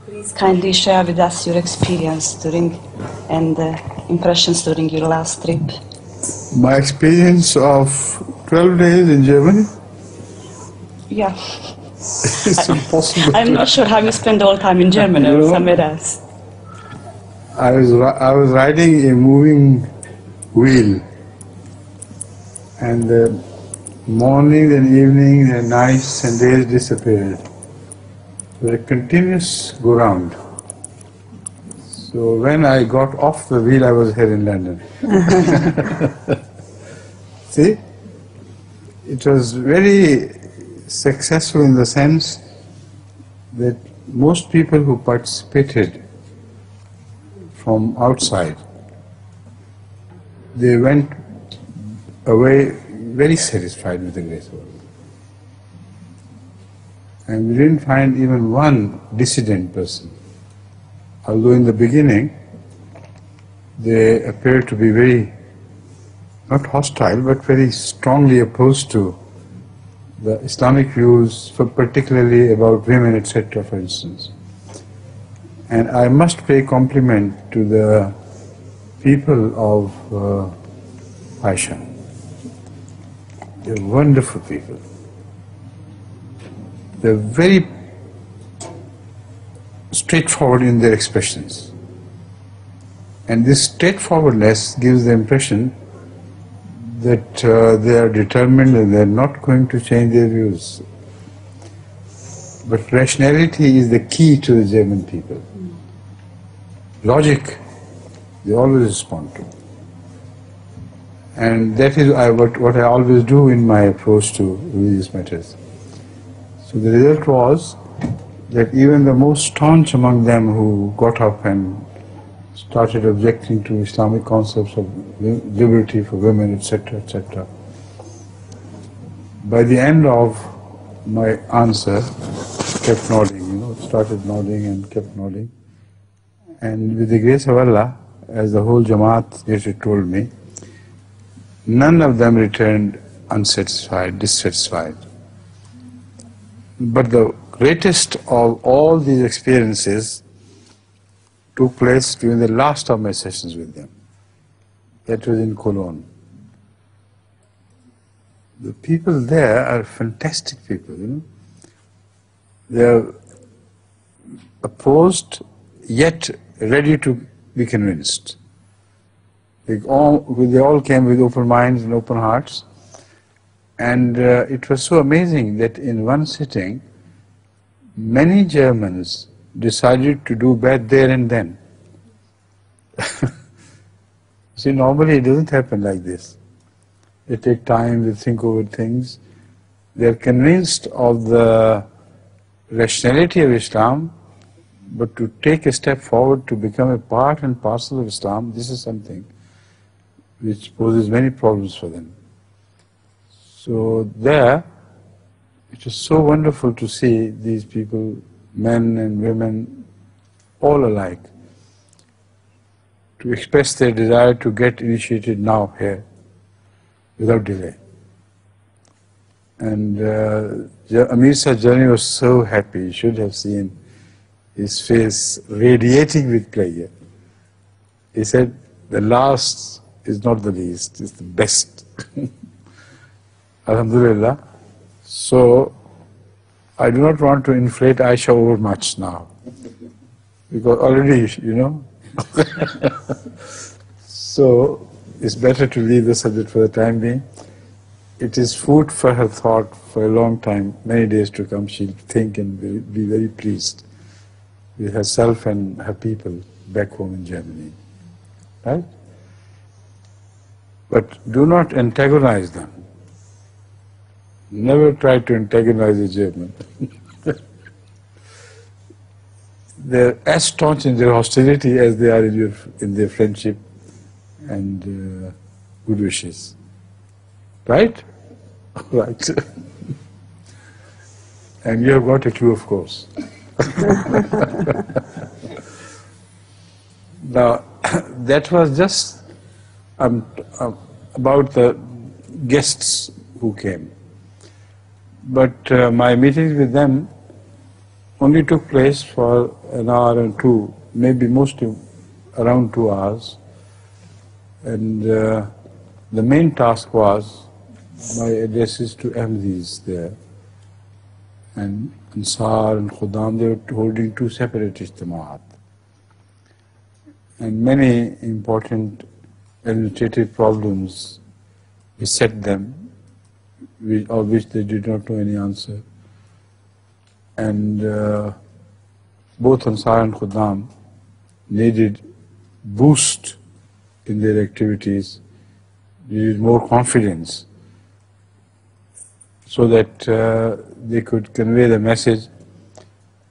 Please kindly share with us your experience during and impressions during your last trip. My experience of 12 days in Germany? Yeah. It's impossible. I'm not sure how you spend all time in Germany or somewhere else. I was riding a moving wheel, and the mornings and evenings and nights and days disappeared. It was a continuous go round. So when I got off the wheel, I was here in London. See, it was very successful in the sense that most people who participated from outside, they went away very satisfied with the grace of Allah. And we didn't find even one dissident person. Although in the beginning, they appeared to be very, not hostile, but very strongly opposed to the Islamic views, particularly about women, etc., for instance. And I must pay compliment to the people of Aisha. They're wonderful people. They're very straightforward in their expressions. And this straightforwardness gives the impression that they are determined and they're not going to change their views. But rationality is the key to the German people. Logic, they always respond to. And that is what I always do in my approach to religious matters. So the result was that even the most staunch among them who got up and started objecting to Islamic concepts of liberty for women, etc., etc., by the end of my answer, kept nodding, started nodding and kept nodding. And with the grace of Allah, as the whole Jamaat later told me, none of them returned unsatisfied, dissatisfied. But the greatest of all these experiences took place during the last of my sessions with them. That was in Cologne. The people there are fantastic people, They are opposed yet ready to be convinced. They all came with open minds and open hearts. And it was so amazing that in one sitting, many Germans decided to do bad there and then. See, normally it doesn't happen like this. They take time, they think over things. They're convinced of the rationality of Islam, but to take a step forward to become a part and parcel of Islam, this is something which poses many problems for them. So there, it was so wonderful to see these people, men and women, all alike, to express their desire to get initiated now here, without delay. And Amir Sajjani was so happy. You should have seen his face radiating with pleasure. He said, the last is not the least, it's the best. Alhamdulillah. So, I do not want to inflate Aisha over much now, because already, So, it's better to leave the subject for the time being. It is food for her thought for a long time, many days to come. She'll think and be very pleased with herself and her people back home in Germany. Right? But do not antagonize them. Never try to antagonize a German. They're as staunch in their hostility as they are in their friendship and good wishes. Right? Right. And you have got a clue, of course. Now, that was just about the guests who came. But my meetings with them only took place for an hour and two, maybe mostly around 2 hours. And the main task was my addresses to Ahmadis there. And Insar and Khudam, they were holding 2 separate ijtimaat. And many important administrative problems beset them, of which they did not know any answer. And both Ansar and Khudam needed boost in their activities, needed more confidence, so that they could convey the message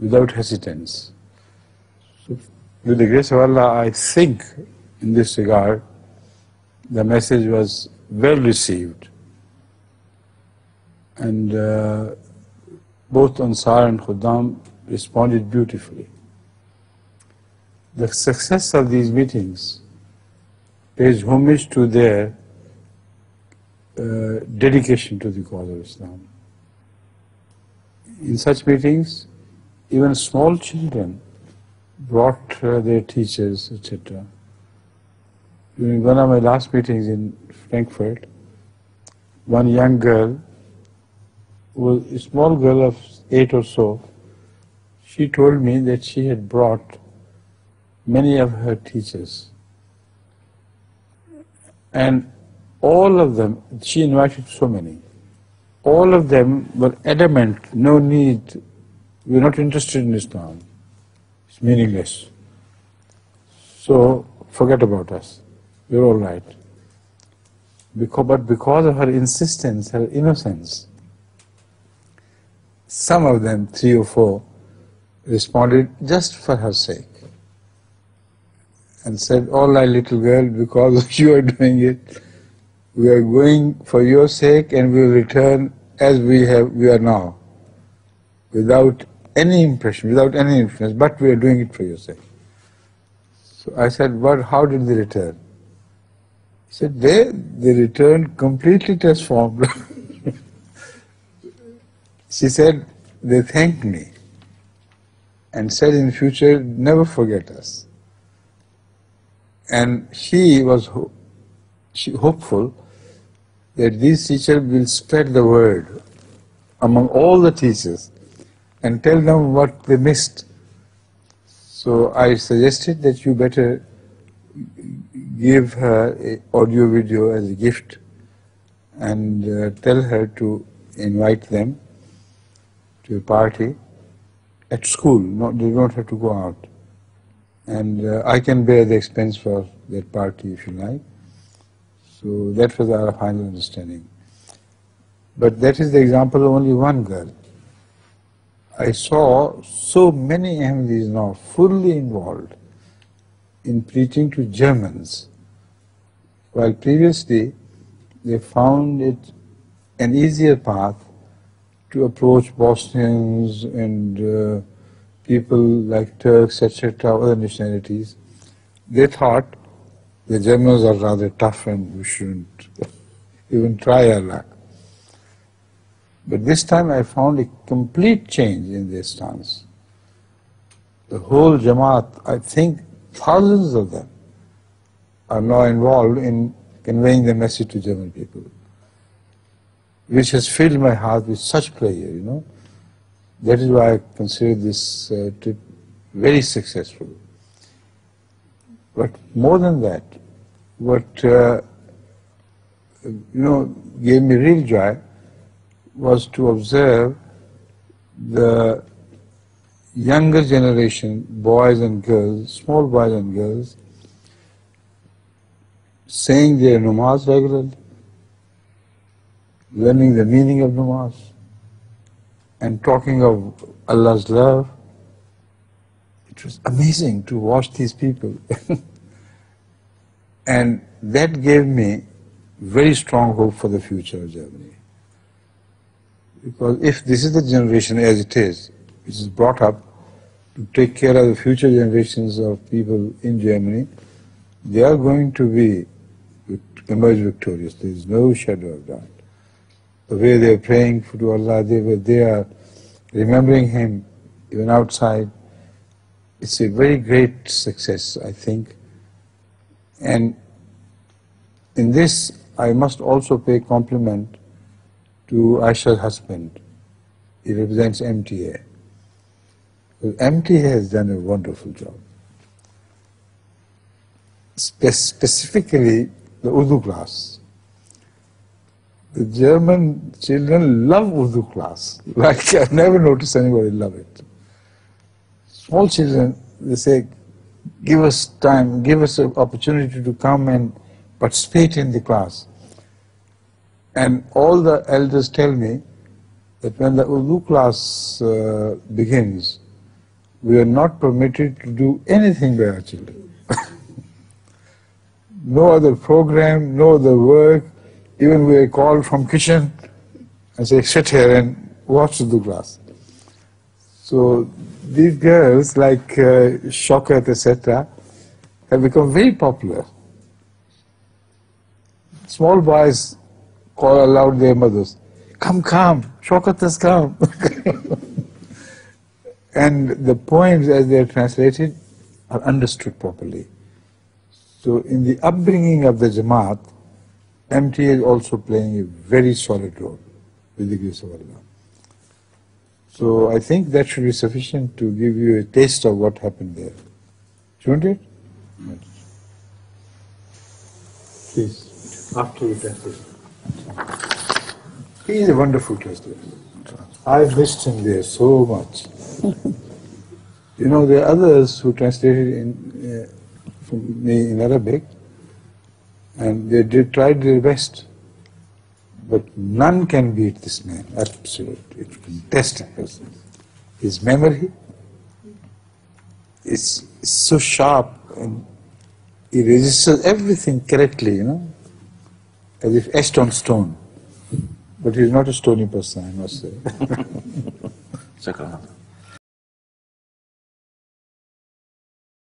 without hesitance. So, with the grace of Allah, I think in this regard, the message was well received. And both Ansar and Khudam responded beautifully. The success of these meetings pays homage to their dedication to the cause of Islam. In such meetings, even small children brought their teachers, etc. During one of my last meetings in Frankfurt, one young girl, a small girl of 8 or so, she told me that she had brought many of her teachers. And all of them, she invited so many, all of them were adamant, no need, we're not interested in Islam, it's meaningless. So forget about us, we're all right. But because of her insistence, her innocence, some of them, 3 or 4, responded just for her sake and said, all right, little girl, because you are doing it, we are going for your sake and we will return as we are now, without any impression, without any influence, but we are doing it for your sake. So I said, but how did they return? He said, they returned completely transformed. She said, they thanked me and said in future, never forget us. And she was hopeful that these teachers will spread the word among all the teachers and tell them what they missed. So I suggested that you better give her an audio video as a gift and tell her to invite them to a party at school. They don't have to go out. And I can bear the expense for that party if you like. So that was our final understanding. But that is the example of only one girl. I saw so many Ahmadis now fully involved in preaching to Germans, while previously they found it an easier path to approach Bosnians and people like Turks, etc., other nationalities. They thought the Germans are rather tough and we shouldn't even try our luck. But this time I found a complete change in their stance. The whole Jamaat, I think thousands of them, are now involved in conveying the message to German people, which has filled my heart with such pleasure, you know. That is why I consider this trip very successful. But more than that, what gave me real joy was to observe the younger generation, boys and girls, small boys and girls, saying their namaz regularly, learning the meaning of namaz, and talking of Allah's love. It was amazing to watch these people. And that gave me very strong hope for the future of Germany. Because if this is the generation as it is, which is brought up to take care of the future generations of people in Germany, they are going to emerge victorious. There is no shadow of doubt. The way they are praying to Allah, they are remembering Him even outside. It's a very great success, I think. And in this, I must also pay compliment to Aisha's husband. He represents MTA. MTA has done a wonderful job. Specifically, the Urdu class. The German children love Urdu class. Like, I've never noticed anybody love it. Small children, they say, give us time, give us an opportunity to come and participate in the class. And all the elders tell me that when the Urdu class begins, we are not permitted to do anything by our children. No other program, no other work. Even we are called from kitchen and say, sit here and watch the class. So these girls like Shaukat, etc., have become very popular. Small boys call aloud their mothers, come, Shaukat has come. And the poems as they are translated are understood properly. So in the upbringing of the Jamaat, MTA is also playing a very solid role with the grace of Allah. So I think that should be sufficient to give you a taste of what happened there. Shouldn't it? Yes. Please, after the translation. He is a wonderful translator. I've missed him there so much. You know, there are others who translated from me in Arabic, and they tried their best. But none can beat this man, absolutely. It's a fantastic person. His memory is so sharp, and he registers everything correctly, you know, as if etched on stone. But he's not a stony person, I must say.